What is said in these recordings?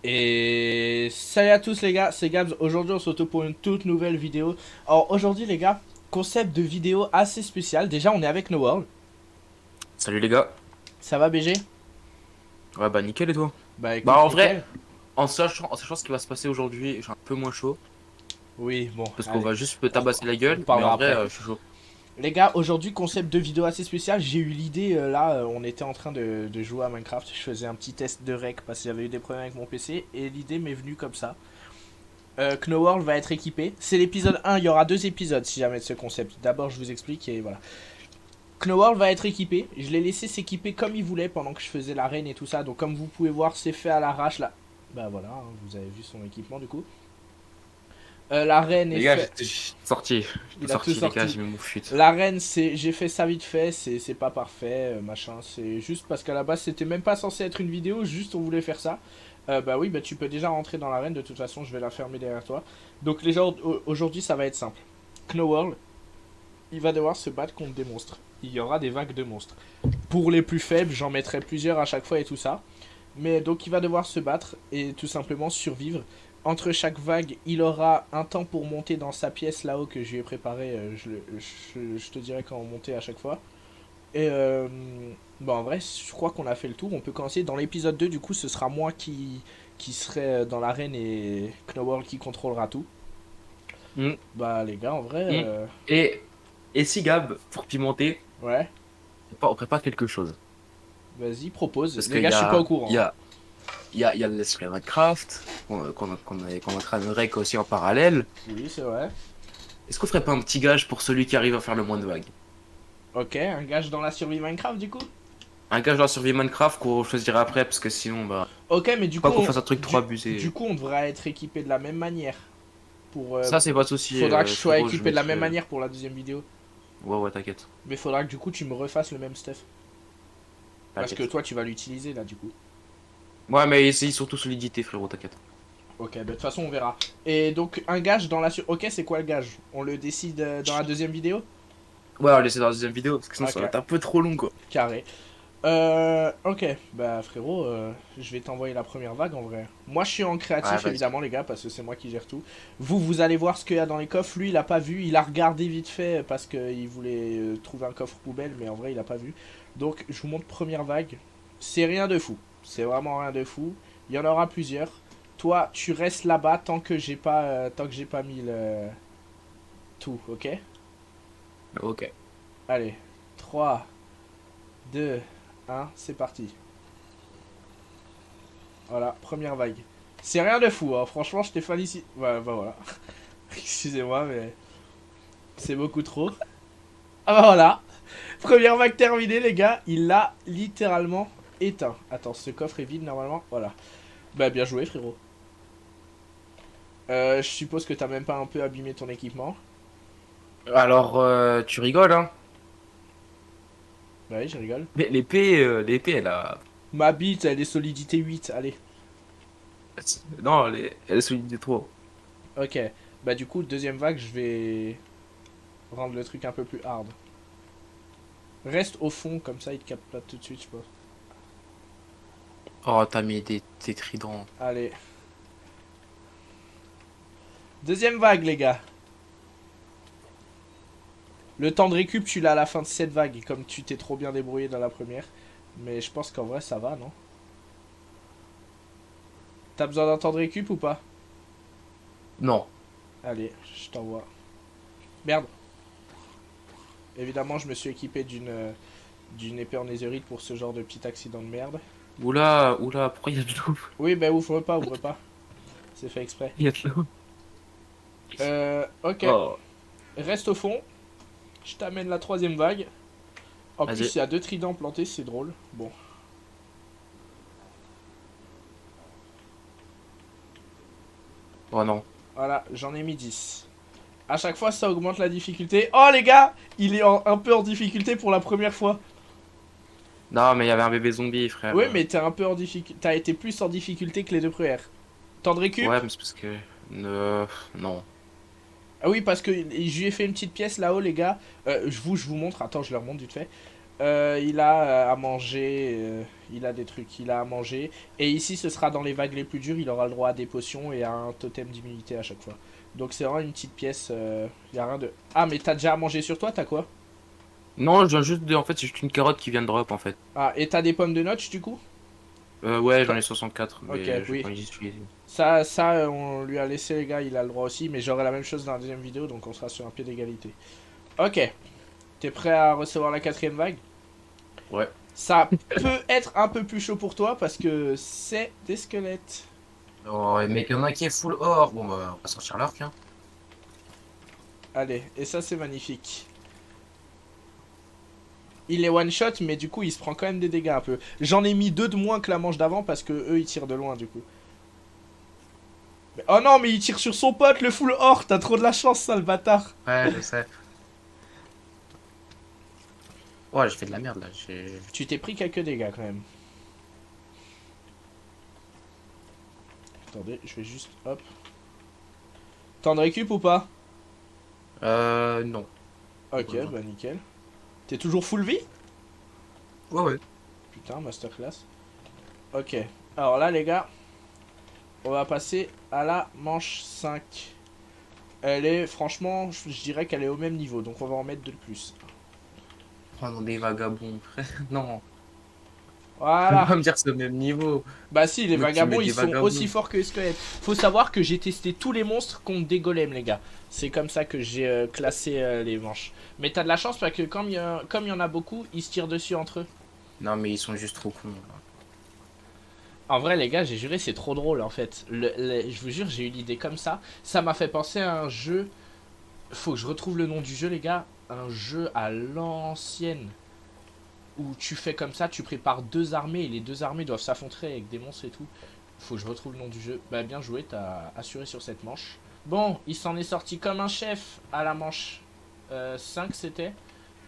Et salut à tous les gars, c'est Gabs. Aujourd'hui on se retrouve pour une toute nouvelle vidéo. Alors aujourd'hui les gars, concept de vidéo assez spécial. Déjà on est avec No World. Salut les gars. Ça va BG? Ouais bah nickel et toi? Bah Bah écoute en vrai, nickel. en sachant ce qui va se passer aujourd'hui, j'ai un peu moins chaud. Oui bon Parce qu'on allez, va juste me on, tabasser la on gueule, mais en parlera vrai après. je suis chaud. Les gars, aujourd'hui concept de vidéo assez spécial. J'ai eu l'idée là, on était en train de jouer à Minecraft. Je faisais un petit test de rec parce que j'avais eu des problèmes avec mon PC. Et l'idée m'est venue comme ça. Kno World va être équipé. C'est l'épisode 1, il y aura deux épisodes si jamais de ce concept. D'abord je vous explique et voilà. Knowworld va être équipé. Je l'ai laissé s'équiper comme il voulait pendant que je faisais l'arène et tout ça. Donc comme vous pouvez voir, c'est fait à l'arrache là. Bah voilà, hein, vous avez vu son équipement du coup. L'arène est Les gars, fait. j'étais Il a tout sorti les gars, sorti. j'ai mis mon fuite. L'arène, c'est, j'ai fait ça vite fait. C'est pas parfait, machin. C'est juste parce qu'à la base, c'était même pas censé être une vidéo. Juste on voulait faire ça. Bah oui, bah tu peux déjà rentrer dans l'arène. De toute façon, je vais la fermer derrière toi. Donc les gens, aujourd'hui, ça va être simple. Knowworld, il va devoir se battre contre des monstres. Il y aura des vagues de monstres. Pour les plus faibles, j'en mettrai plusieurs à chaque fois et tout ça. Mais donc il va devoir se battre et tout simplement survivre. Entre chaque vague, il aura un temps pour monter dans sa pièce là-haut que je lui ai préparé. Je te dirai quand monter à chaque fois. Et bon, en vrai, je crois qu'on a fait le tour. On peut commencer dans l'épisode 2. Du coup, ce sera moi qui serai dans l'arène et Knowworld qui contrôlera tout. Hmm, Bah les gars, en vrai, hmm. Et, et si Gab, pour pimenter, ouais, on prépare quelque chose. vas-y, propose. Parce Les qu'il gars, y je suis pas au a, il y courant, hein. a, il y a le Let's Play Minecraft, qu'on est en train de rec aussi en parallèle. Oui, c'est vrai. Est-ce qu'on ferait pas un petit gage pour celui qui arrive à faire le moins de vagues? Ok, un gage dans la survie Minecraft du coup. Un gage dans la survie Minecraft qu'on choisira après, parce que sinon, bah, Ok, mais du pas coup, qu'on fasse un truc trop du abusé. coup, on devra être équipé de la même manière. Pour, Ça, c'est pas de souci, faudra que je sois frérot, je équipé de la même mettrai. manière pour la deuxième vidéo. Ouais, ouais, t'inquiète. Mais faudra que du coup, tu me refasses le même stuff. Parce que T'inquiète. toi, tu vas l'utiliser là du coup. Ouais, mais essaye surtout solidité, frérot, t'inquiète. Ok, bah de toute façon, on verra. Et donc, un gage dans la sur. Ok, c'est quoi le gage? On le décide dans la deuxième vidéo. Ouais, on va laisser dans la deuxième vidéo, parce que sinon ça va Ok, être un peu trop long, quoi. carré. Ok, bah frérot, je vais t'envoyer la première vague en vrai. Moi je suis en Ouais, créatif vas-y. évidemment les gars parce que c'est moi qui gère tout. Vous allez voir ce qu'il y a dans les coffres. Lui il a pas vu, il a regardé vite fait parce qu'il voulait trouver un coffre poubelle mais en vrai il a pas vu. Donc je vous montre première vague. C'est rien de fou, c'est vraiment rien de fou. Il y en aura plusieurs. Toi tu restes là-bas tant que j'ai pas mis le tout, ok? Ok. Allez, 3, 2, 1, c'est parti. Voilà, première vague. C'est rien de fou, hein. Franchement, je t'ai félicité. Bah voilà. Excusez-moi, mais c'est beaucoup trop. Ah bah voilà. Première vague terminée, les gars. Il l'a littéralement éteint. Attends, ce coffre est vide normalement. Voilà. Bah bien joué, frérot. Je suppose que t'as même pas un peu abîmé ton équipement. Alors, tu rigoles, hein? Bah oui, je rigole. Mais l'épée, elle a. Ma bite, elle est solidité 8. Allez. Non, elle est solidité trop. Ok. Bah du coup, deuxième vague, je vais rendre le truc un peu plus hard. Reste au fond, comme ça, il te capte pas tout de suite, je pense. Oh, t'as mis des tridents. Allez. Deuxième vague, les gars. Le temps de récup, tu l'as à la fin de cette vague, comme tu t'es trop bien débrouillé dans la première. Mais je pense qu'en vrai, ça va, non? T'as besoin d'un temps de récup ou pas? Non. Allez, je t'envoie. Merde. Évidemment, je me suis équipé d'une épée en netherite pour ce genre de petit accident de merde. Oula, oula, pourquoi il y a de l'eau? Oui, bah ouvre pas, ouvre pas. C'est fait exprès. Il y a de l'eau. Ok. Oh, Reste au fond. Je t'amène la troisième vague. En plus, vas-y. il y a deux tridents plantés, c'est drôle. Bon. Oh non. Voilà, j'en ai mis 10. À chaque fois, ça augmente la difficulté. Oh les gars, il est un peu en difficulté pour la première fois. Non, mais il y avait un bébé zombie, frère. Oui, mais t'es un peu en difficulté. T'as été plus en difficulté que les deux premières. Temps de récup? Ouais, mais c'est parce que. Non. Ah oui, parce que je lui ai fait une petite pièce là-haut, les gars. Je vous montre. Attends, je leur montre vite fait. Il a à manger, il a des trucs, il a à manger. Et ici, ce sera dans les vagues les plus dures, il aura le droit à des potions et à un totem d'immunité à chaque fois. Donc c'est vraiment une petite pièce, y a rien de... Ah, mais t'as déjà à manger sur toi, t'as quoi? Non, je viens juste de... En fait, c'est juste une carotte qui vient de drop, en fait. Ah, et t'as des pommes de notch du coup? Ouais, j'en T'as- ai 64, Ok, mais je vais oui. pas les utiliser. Ça, on lui a laissé les gars, il a le droit aussi, mais j'aurai la même chose dans la deuxième vidéo, donc on sera sur un pied d'égalité. Ok, t'es prêt à recevoir la quatrième vague? Ouais. Ça peut être un peu plus chaud pour toi parce que c'est des squelettes. Oh, mec, il y en a qui est full or. Bon, bah, on va sortir l'arc, hein. Allez, et ça c'est magnifique. Il est one shot, mais du coup il se prend quand même des dégâts un peu. J'en ai mis deux de moins que la manche d'avant parce que eux ils tirent de loin du coup. Oh non, mais il tire sur son pote, le full or. T'as trop de la chance, ça, le bâtard. Ouais, je sais. Ouais, j'ai fait de la merde, là. Tu t'es pris quelques dégâts quand même. Attendez, je vais juste... Hop. Temps de récup ou pas? Non. Ok, bah nickel. T'es toujours full vie? Ouais, ouais. Putain, masterclass. Ok. Alors là, les gars, on va passer à la manche 5. Elle est, franchement, je dirais qu'elle est au même niveau, donc on va en mettre deux de plus. Oh non, des vagabonds, frère. Non. Tu peux Voilà. pas me dire c'est au même niveau. Bah si, les Mais tu mets vagabonds, des ils sont aussi vagabonds. forts que les squelettes. Faut savoir que j'ai testé tous les monstres contre des golems, les gars. C'est comme ça que j'ai classé les manches. Mais t'as de la chance parce que comme il y en a beaucoup, ils se tirent dessus entre eux. Non, mais ils sont juste trop cons, là. En vrai, les gars, j'ai juré, c'est trop drôle en fait. Je vous jure, j'ai eu l'idée comme ça. Ça m'a fait penser à un jeu. Faut que je retrouve le nom du jeu, les gars. Un jeu à l'ancienne. Où tu fais comme ça, tu prépares deux armées et les deux armées doivent s'affronter avec des monstres et tout. Faut que je retrouve le nom du jeu. Bah, bien joué, t'as assuré sur cette manche. Bon, il s'en est sorti comme un chef à la manche 5, c'était.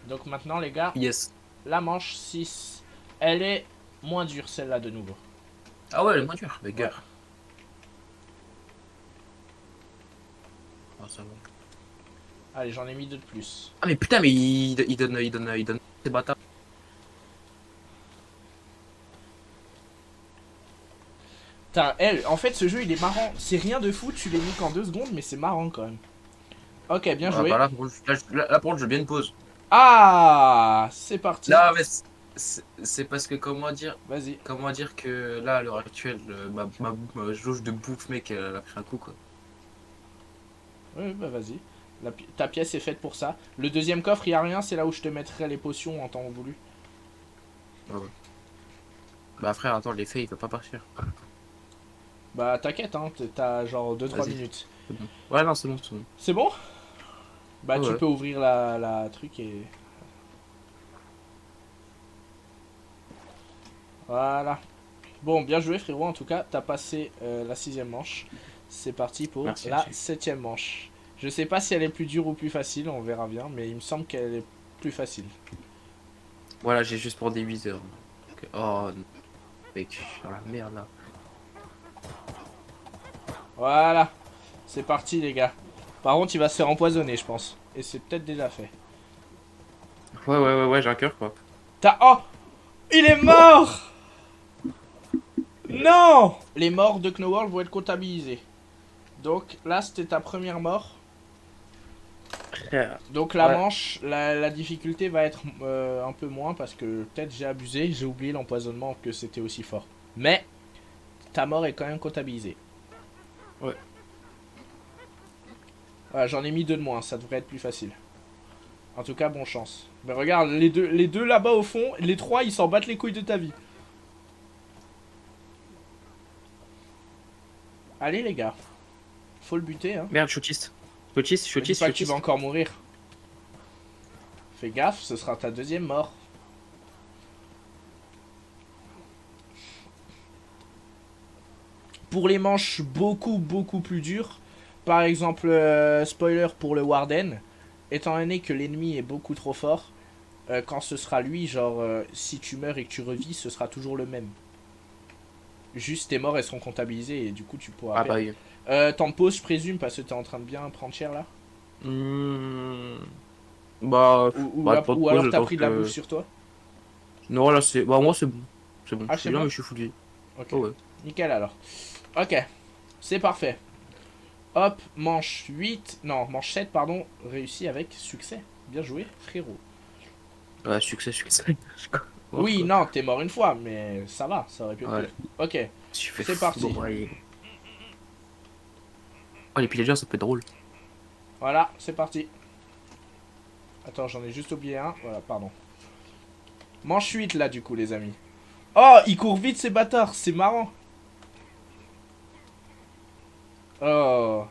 Donc maintenant, les gars, Yes. la manche 6. Elle est moins dure, celle-là, de nouveau. Ah ouais, le moins dur, les Ouais. gars. Ah, ça va. Allez, j'en ai mis deux de plus. Ah, mais putain, mais il donne ces bâtards. En fait, ce jeu, il est marrant. C'est rien de fou, tu les niques en 2 secondes, mais c'est marrant quand même. Ok, bien Ah, bah joué. là, là, pour contre, je veux bien une pause. Ah, c'est parti. Là, mais c'est parce que, Vas-y. comment dire que là, à l'heure actuelle, ma jauge de bouffe, mec, elle a pris un coup, quoi. Oui, bah vas-y. Ta pièce est faite pour ça. Le deuxième coffre, il a rien, c'est là où je te mettrai les potions en temps voulu. Ah ouais. Bah, frère, attends, l'effet, il peut pas partir. Bah t'inquiète, hein, t'as genre 2-3 Vas-y, minutes. c'est bon. Ouais, non, c'est bon, c'est bon. C'est bon? Bah Ouais, tu ouais. peux ouvrir la truc et... Voilà. Bon, bien joué frérot, en tout cas, t'as passé la 6ème manche. C'est parti pour Merci, la merci. 7ème manche. Je sais pas si elle est plus dure ou plus facile, on verra bien, mais il me semble qu'elle est plus facile. Voilà, j'ai juste pour des 8 heures. Donc, oh, non, mec, je suis dans la merde, là. Voilà. C'est parti les gars. Par contre, il va se faire empoisonner, je pense. Et c'est peut-être déjà fait. Ouais, j'ai un cœur, quoi. T'as... Oh! Il est mort! Non! Les morts de Knowall vont être comptabilisés. Donc là, c'était ta première mort. Frère. Donc la Ouais. manche, la difficulté va être un peu moins parce que peut-être j'ai abusé, j'ai oublié l'empoisonnement que c'était aussi fort. Mais ta mort est quand même comptabilisée. Ouais. Voilà, j'en ai mis deux de moins, ça devrait être plus facile. En tout cas, bonne chance. Mais regarde, les deux là-bas au fond, les trois, ils s'en battent les couilles de ta vie. Allez les gars, faut le buter hein. Merde, shootiste. Shootiste, Me dis shootiste, pas que tu vas shootiste. encore mourir. Fais gaffe, ce sera ta deuxième mort. Pour les manches beaucoup plus dures, par exemple, spoiler pour le Warden, étant donné que l'ennemi est beaucoup trop fort, quand ce sera lui, genre, si tu meurs et que tu revis, ce sera toujours le même. Juste tes morts, elles seront comptabilisées et du coup, tu pourras Ah bah perdre. oui. T'en poses, je présume, parce que t'es en train de bien prendre cher là. Hmm. Bah, Ou, bah, pas de ou pause, alors je t'as pense pris de la bouffe que... sur toi. Non, là, c'est. Bah, moi, c'est bon. C'est bon. Ah, Je c'est suis bien, bon? mais je suis full vie. Ok. Oh, ouais. Nickel alors. Ok. C'est parfait. Hop, manche 8. Non, manche 7, pardon. Réussi avec succès. Bien joué, frérot. Ouais, succès, succès. Mort, Oui, quoi. non, t'es mort une fois, mais ça va, ça aurait pu être Ouais. pire. Ok, Tu fais c'est parti. foudroyer. Oh, les pillagers, ça peut être drôle. Voilà, c'est parti. Attends, j'en ai juste oublié un. Voilà, pardon. Manche 8 là, du coup, les amis. Oh, ils courent vite ces bâtards, c'est marrant. Oh,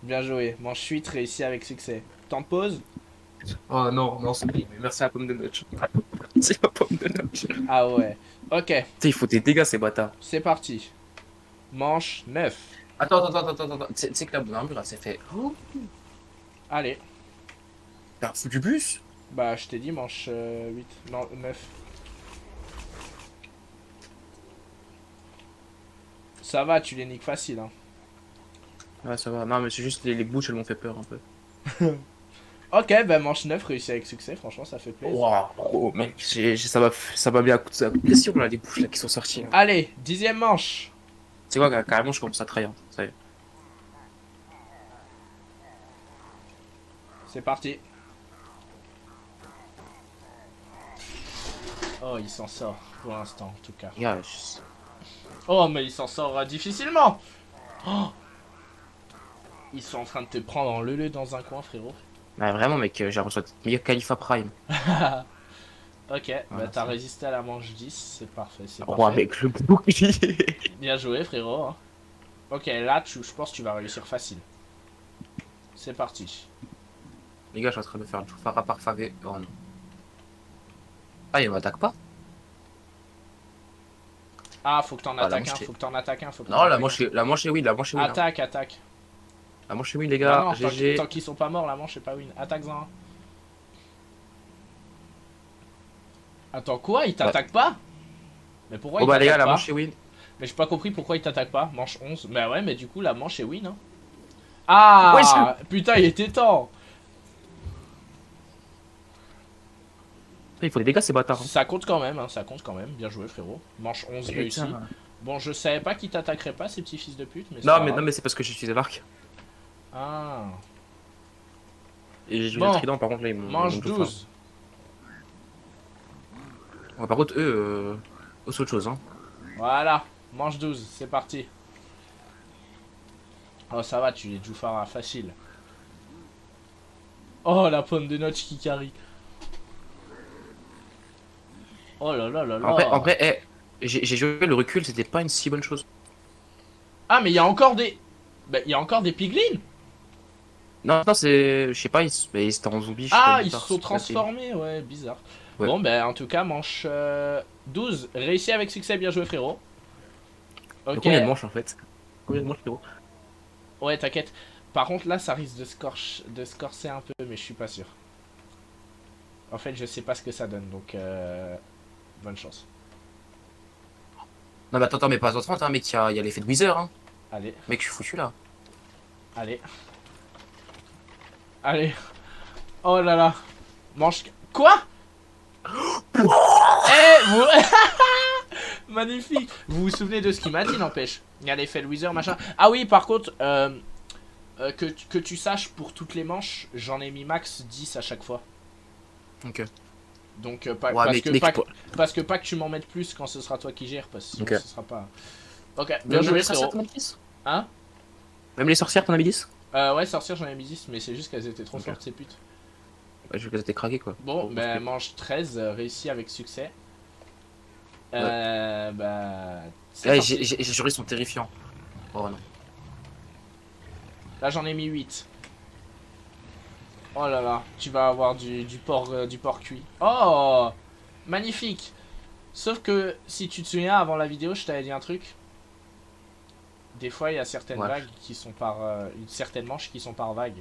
bien joué. Manche 8 réussi avec succès. Temps de pause. Oh non, non, c'est bon. Merci à la pomme de notch. C'est la pomme de notch. Tu Ah ouais. Ok, sais, il faut des dégâts, ces bâtards. c'est parti. Manche 9. Attends. Tu sais que la bonne armure, elle s'est fait. Oh, Allez. t'as foutu du bus? Bah, je t'ai dit manche 8. Non, 9. Ça va, tu les niques facile, hein. Ouais, ça va. Non, mais c'est juste les bouches, elles m'ont fait peur un peu. Ok, bah manche 9 réussi avec succès, franchement, ça fait plaisir. Waouh, oh, mec, ça m'a mis à coup de pression, là, les bouches là, qui sont sorties. Là. Allez, 10e manche. Tu sais quoi, carrément, je commence à trahir. Ça y est. C'est parti. Oh, il s'en sort, pour l'instant, en tout cas. Gars, Oh, mais il s'en sort difficilement. Oh, ils sont en train de te prendre en leu dans un coin, frérot. ouais, vraiment, mec, j'ai l'impression d'être meilleur Khalifa Prime. Ok, bah Voilà, t'as c'est. résisté à la manche 10, c'est parfait, c'est Oh, parfait. avec le bouclier. Bien joué, frérot, hein. Ok, là, je pense que tu vas réussir facile. C'est parti. Les gars, je suis en train de faire tout Farah parfavé. Oh non. Ah, il m'attaque pas? Ah, faut que t'en Ah, la attaques manche, un, c'est. faut que t'en attaques un, faut que t'en Non, attaques un. la manche est win. Hein. Attaque, attaque. La manche est win, les Bah gars. non, tant GG. qu'ils sont pas morts, la manche est pas win. Attaque-en un. Attends, quoi? Il Bah. t'attaque pas? Mais pourquoi Bon, il bah, les gars, t'attaque la pas? manche est win. Mais j'ai pas compris pourquoi il t'attaque pas. Manche 11. Bah ouais, mais du coup, la manche est win, hein. Ouais, Ah! Putain, il était temps! il faut des dégâts, ces bâtards. Hein. Ça compte quand même, hein, ça compte quand même. Bien joué, frérot. Manche 11 réussi. Putain. Bon, je savais pas qu'ils t'attaqueraient pas, ces petits fils de pute, mais c'est Non, pas grave. mais c'est parce que j'ai utilisé l'arc. Ah. Et j'ai utilisé le Bon, trident, par contre, là, ils m'ont manche tout fait. 12. Ouais, par contre, eux, c'est autre chose. Hein. Voilà. Manche 12, c'est parti. Oh, ça va, tu les Jufara, facile. Oh, la pomme de notch qui carry. Oh là là là En là. vrai, j'ai joué le recul, c'était pas une si bonne chose. Ah, mais il y a encore des... Bah, il y a encore des piglins. Non, non, c'est. Je sais pas, mais ils étaient en zombie, je sais pas, Ah, ils se bizarre. sont C'est pas terrible. transformés, ouais, bizarre. Ouais. Bon, ben, en tout cas, manche 12, réussi avec succès, bien joué, frérot. Donc, Ok, combien de manches en fait? Combien de manches, frérot? ouais, t'inquiète. Par contre, là, ça risque de se corser un peu, mais je suis pas sûr. En fait, je sais pas ce que ça donne, donc bonne chance. Non, mais attends, mais pas à 30, hein, mec, il y a l'effet de Wither, hein. Allez, Mec, je suis foutu là. allez, allez. Oh là là. Manche... Quoi? Eh, vous... Magnifique. Vous vous souvenez de ce qu'il m'a dit, n'empêche. Il y a l'effet de Wither, machin. Ah oui, par contre, que tu saches, pour toutes les manches, j'en ai mis max 10 à chaque fois. Ok. Donc, Ouais, mec, parce que pas que tu m'en mettes plus quand ce sera toi qui gères, parce que sinon Ok. ce sera pas... Ok, bien Même joué, les sorcières, frérot. t'en as mis 10? Hein? Même les sorcières, t'en as mis 10? Ouais, sorcière, j'en ai mis 10, mais c'est juste qu'elles étaient trop Ok. fortes, ces putes. Ouais, je vais que t'étais craqué quoi. Bon, Oh, ben, je- manche 13, réussi avec succès. Ouais. Bah... C'est Ouais, parti. j'ai juré, ils sont terrifiants. Oh non. Là, j'en ai mis 8. Oh là là, tu vas avoir du porc cuit. Oh! Magnifique! Sauf que, si tu te souviens, avant la vidéo, je t'avais dit un truc. Des fois, il y a certaines Ouais. vagues qui sont par... certaines manches qui sont par vague.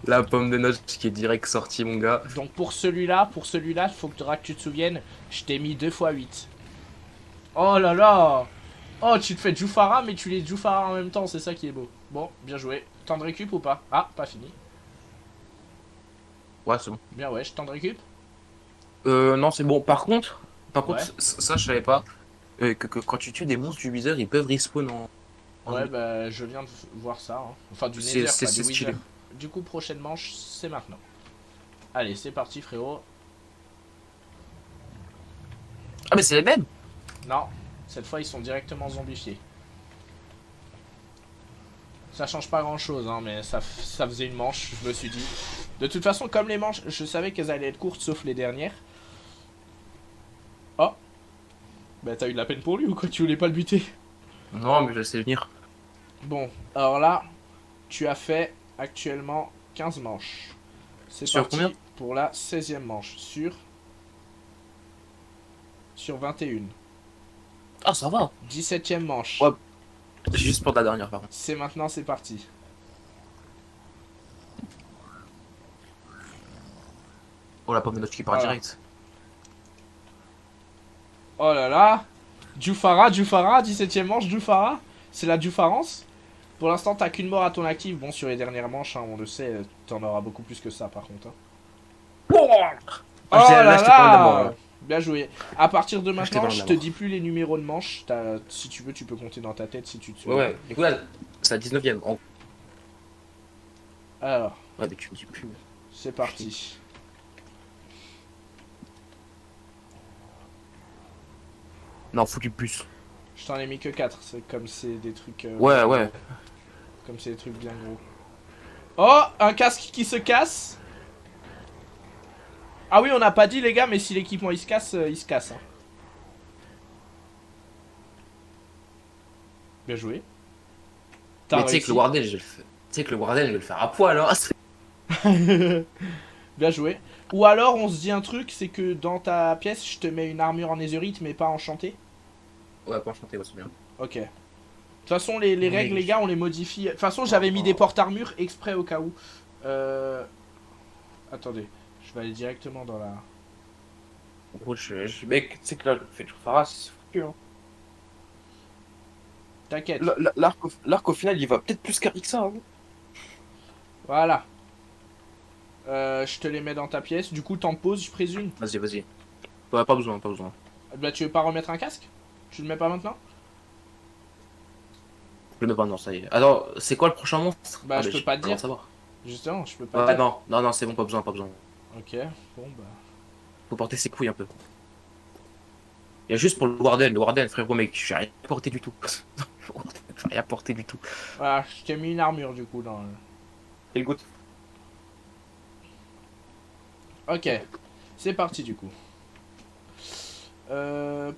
La pomme de note qui est direct sortie, mon gars. Donc pour celui-là, faudra que tu te souviennes, je t'ai mis 2 fois 8. Oh là là! Oh, tu te fais Jufara, mais tu les Jufara en même temps, c'est ça qui est beau. Bon, bien joué. Temps de récup ou pas? Ah, pas fini. Ouais, c'est bon. Bien, ouais, je t'en récup. Non, c'est bon. Par contre, Ouais. ça, je savais pas. Que quand tu tues des monstres du Wither, ils peuvent respawn en Ouais, vie. bah, je viens de voir ça. Hein. Enfin, du Nether, pas du C'est Wither. stylé. Du coup, prochaine manche, c'est maintenant. Allez, c'est parti, frérot. Ah, mais c'est les mêmes! Non, cette fois, ils sont directement zombifiés. Ça change pas grand chose, hein, mais ça faisait une manche, je me suis dit. De toute façon, comme les manches, je savais qu'elles allaient être courtes, sauf les dernières. Oh, bah t'as eu de la peine pour lui ou quoi? Tu voulais pas le buter? Non, mais je sais venir. Bon, alors là, tu as fait actuellement 15 manches. C'est Sur combien? parti pour la 16e manche sur 21. Ah, ça va. 17e manche. Ouais, c'est juste pour la dernière, par contre. C'est maintenant, c'est parti. Oh, la pomme de note qui part Voilà. direct. Oh là là. Jufara, 17e manche, Jufara. C'est la Jufarance. Pour l'instant, t'as qu'une mort à ton actif. Bon, sur les dernières manches, hein, on le sait, t'en auras beaucoup plus que ça par contre. Hein. Ah, Oh là, là j'étais pas loin de la mort, là. là. Bien joué. À partir de Là, j'étais pas maintenant, loin de je la te mort. dis plus les numéros de manches. Si tu veux, tu peux compter dans ta tête si tu te Ouais, souviens. ouais. Du coup, là, c'est la 19e. Alors, Ouais, mais tu me dis plus. c'est parti. Non, faut du plus. Je t'en ai mis que 4. C'est comme c'est des trucs Ouais, bien ouais. gros. Comme c'est des trucs bien gros. Oh, un casque qui se casse. Ah oui, on n'a pas dit les gars, mais si l'équipement il se casse. Hein. Bien joué. T'as Mais tu sais que le réussi. Wardell, je vais le faire. Tu sais que le Wardell, je vais le faire à poil, hein. Bien joué. Ou alors on se dit un truc, c'est que dans ta pièce, je te mets une armure en netherite mais pas enchantée. Ouais, pas enchanté, ouais, c'est bien. Ok. De toute façon, les règles, les Oui. gars, on les modifie. De toute façon, Oh, j'avais mis des oh. portes-armures exprès au cas où. Euh... Attendez, je vais aller directement dans la... En gros, mec, tu sais que là, le fait de Farah, c'est foutu, hein. T'inquiète. L'arc, au final, il va peut-être plus carré que ça, hein. Voilà. Je te les mets dans ta pièce. Du coup, t'en poses, je présume. Vas-y, vas-y. Ouais, pas besoin, pas besoin. Bah, tu veux pas remettre un casque? Tu le mets pas maintenant? Je le mets pas, non, ça y est. Alors, c'est quoi le prochain monstre? Bah, Ah, je bah, peux j'ai pas te pas le droit dire. de savoir. Justement, je peux pas te Ouais, dire. non, non, non, c'est bon, pas besoin, pas besoin. Ok, bon bah... Faut porter ses couilles un peu. Il y a juste pour le Warden, frérot, mec, j'ai rien porté du tout. J'ai rien porté du tout. Voilà, je t'ai mis une armure du coup dans le... Et le goût. Ok, c'est parti du coup.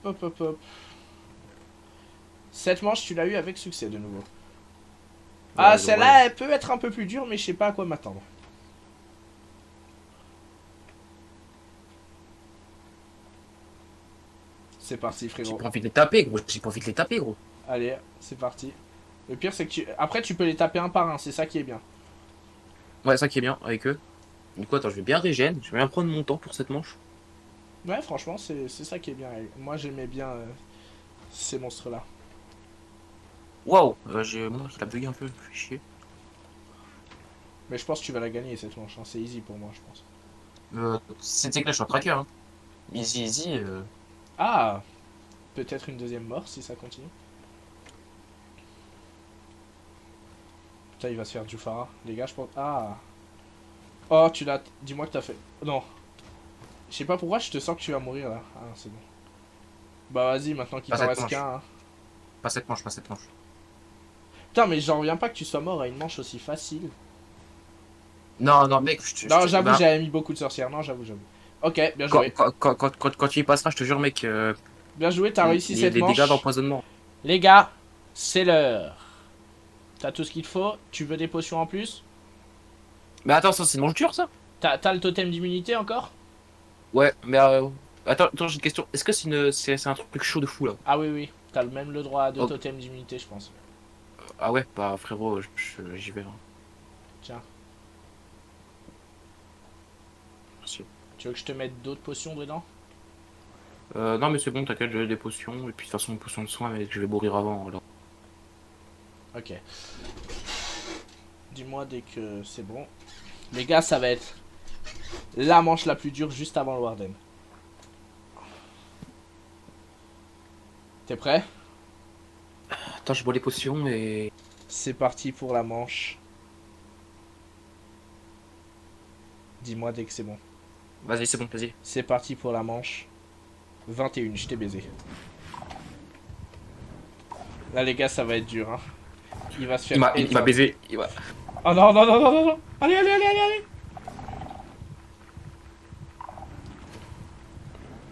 Pop pop pop. Cette manche, tu l'as eu avec succès de nouveau. Ah, Ouais, ouais. celle-là, elle peut être un peu plus dure, mais je sais pas à quoi m'attendre. C'est parti, J'ai frérot. pas envie de les taper, gros. J'ai pas envie de les taper, gros. Allez, c'est parti. Le pire, c'est que après, tu peux les taper un par un, c'est ça qui est bien. Ouais, ça qui est bien avec eux. Du coup, attends, je vais bien régène. Je vais bien prendre mon temps pour cette manche. Ouais, franchement, c'est ça qui est bien. Moi, j'aimais bien ces monstres-là. Waouh, moi, je la bugué un peu. Je suis chier. Mais je pense que tu vas la gagner cette manche. Hein. C'est easy pour moi, je pense. C'était que là, je suis en tracker, hein. Easy, easy. Ah, peut-être une deuxième mort si ça continue. Putain, il va se faire du Farah. Les gars, je pense. Ah. Oh, tu l'as. Dis-moi que t'as fait. Non. Je sais pas pourquoi, je te sens que tu vas mourir là. Ah, c'est bon. Bah, vas-y, maintenant qu'il Pas t'en cette reste manche. qu'un. Hein. Pas cette manche, pas cette manche. Putain, mais j'en reviens pas que tu sois mort à une manche aussi facile. Non, non, mec, Non, j'avoue, bah, j'avais mis beaucoup de sorcières. Non, j'avoue, j'avoue. Ok, bien quand, joué. quand tu y passeras, je te jure, mec, Bien joué, t'as réussi cette les dégâts manche. d'empoisonnement. Les gars, c'est l'heure. T'as tout ce qu'il te faut. Tu veux des potions en plus? Mais attends, ça, c'est une manche dure, ça? T'as le totem d'immunité encore? Ouais, mais attends, j'ai une question. Est-ce que c'est un truc chaud de fou, là? Ah oui, oui. T'as même le droit de Oh, totem d'immunité, je pense. ah ouais, bah, frérot, j'y vais, hein. Tiens, Merci. tu veux que je te mette d'autres potions dedans? Non, mais c'est bon, t'inquiète, j'ai des potions. Et puis, de toute façon, une potion de soin, mais je vais mourir avant, alors. Ok. Dis-moi dès que c'est bon. Les gars, ça va être La manche la plus dure juste avant le Warden. T'es prêt? Attends, je bois les potions et... C'est parti pour la manche. Dis-moi dès que c'est bon. Vas-y, c'est bon, vas-y. C'est parti pour la manche. 21, je t'ai baisé. Là les gars, ça va être dur. Hein. Il va se faire... Il m'a baisé. Il va... Oh non, non, non, non, non, non. Allez, allez, allez, allez, allez.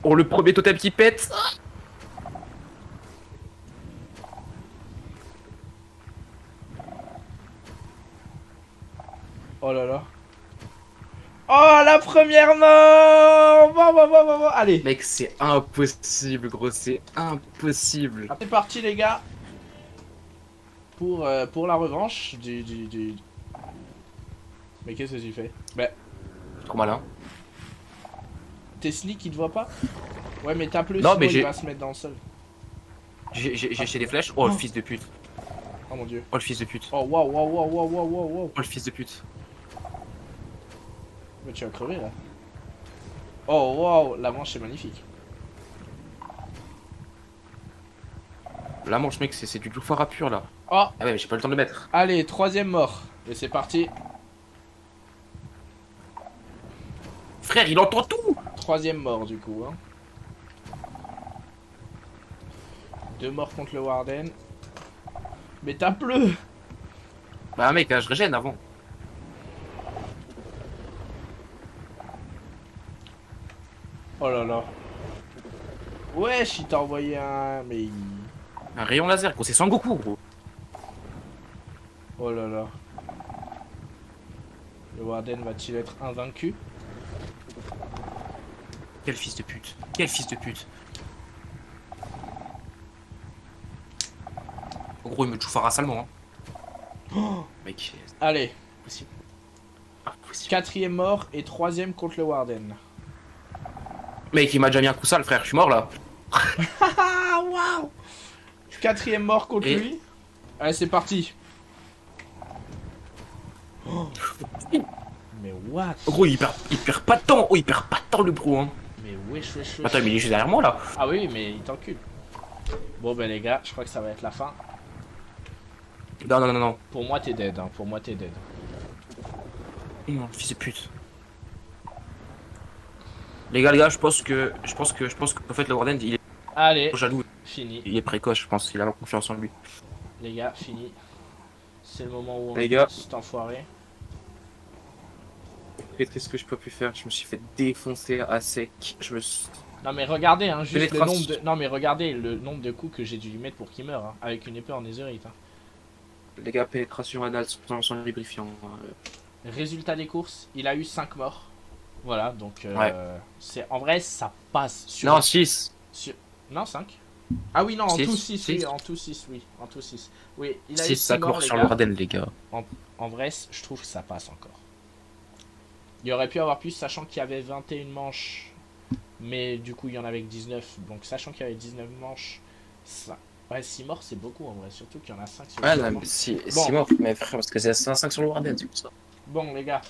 Oh, le premier totem qui pète. Oh là là. Oh, la première mort. Bon, bon, bon, bon, bon. Allez. Mec, c'est impossible, gros, c'est impossible. C'est parti les gars. Pour la revanche du... Mais qu'est-ce que tu fais? Bah, Trop malin. t'es sneak, il te voit pas? Ouais, mais tape-le, Non, sinon mais il va se mettre dans le sol. J'ai jeté des flèches. Oh, le fils de pute. Oh mon dieu. Oh, le fils de pute. Oh, waouh, waouh, waouh, waouh, waouh, waouh, waouh. Oh, le fils de pute. Mais tu vas crever là. Oh, waouh, la manche est magnifique. La manche, mec, c'est du Bluefara pur, là. Oh, Ah ouais, mais j'ai pas le temps de le mettre. allez, troisième mort. Et c'est parti. Frère, il entend tout. Troisième mort du coup. Hein. 2 morts contre le Warden. Mais tape-le. Bah, mec, je régène avant. Oh là là. Wesh, il t'a envoyé un... Mais... Un rayon laser, gros, c'est Sangoku, gros. Oh là là. Le Warden va-t-il être invaincu? Quel fils de pute. Quel fils de pute. En gros, il me Bluefara salement, hein. Oh, Mec, allez, c'est impossible. quatrième mort et troisième contre le Warden. Mec, il m'a déjà mis un coup sale, frère, je suis mort, là. Ah, waouh! Quatrième mort contre Et- lui. Allez, c'est parti. Oh. Mais what? En gros, il perd pas de temps. Oh, il perd pas de temps, le bro, hein. Mais wesh, wesh, wesh. Attends, mais il est juste derrière moi, là. Ah oui, mais il t'encule. Bon, ben les gars, je crois que ça va être la fin. Non, non, non, non. Pour moi, t'es dead. Hein. Pour moi, t'es dead. Non, fils de pute. Les gars, je pense que en fait, le Warden, il est Allez, jaloux. fini. Il est précoce, je pense. Il a la confiance en lui. Les gars, fini. C'est le moment où on Les gars. cet enfoiré. C'est triste que je peux plus faire. Je me suis fait défoncer à sec. Je me suis... Non mais regardez, hein, juste le Pénétration. nombre de... Non mais regardez le nombre de coups que j'ai dû lui mettre pour qu'il meure, hein, avec une épée en netherite. Hein. Les gars, pénétration anale sans lubrifiant. Résultat des courses, il a eu 5 morts. Voilà, donc Ouais. c'est en vrai ça passe sur... Non, 6. sur... Non, 5. Ah oui, non, en Six. tout 6, oui, Six. en tout 6, oui, en tout 6. Oui, il a eu 6, 6 ça morts, court les sur le gars. Warden, les gars. En vrai, je trouve que ça passe encore. Il y aurait pu avoir plus, sachant qu'il y avait 21 manches. Mais du coup, il y en avait que 19. Donc, sachant qu'il y avait 19 manches, ça... ouais, 6 morts, c'est beaucoup en vrai. Surtout qu'il y en a 5 sur Ouais, le non, mort. mais 6 Bon. morts, mais frère, parce que c'est 5 sur le Warden, c'est pour ça. Bon, les gars.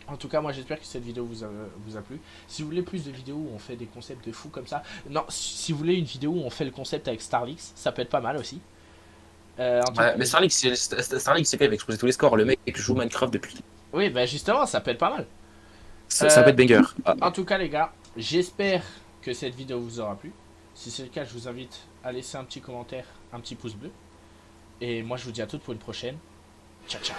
En tout cas, moi, j'espère que cette vidéo vous a plu. Si vous voulez plus de vidéos où on fait des concepts de fous comme ça... Non, si vous voulez une vidéo où on fait le concept avec Starlix, ça peut être pas mal aussi. En tout Ouais, mais Starlink, c'est quand même exploser tous les scores. Le mec joue Minecraft depuis. Oui, bah justement, ça peut être pas mal. Ça peut être banger. Ah, En tout cas, les gars, j'espère que cette vidéo vous aura plu. Si c'est le cas, je vous invite à laisser un petit commentaire, un petit pouce bleu. Et moi, je vous dis à toutes pour une prochaine. Ciao, ciao.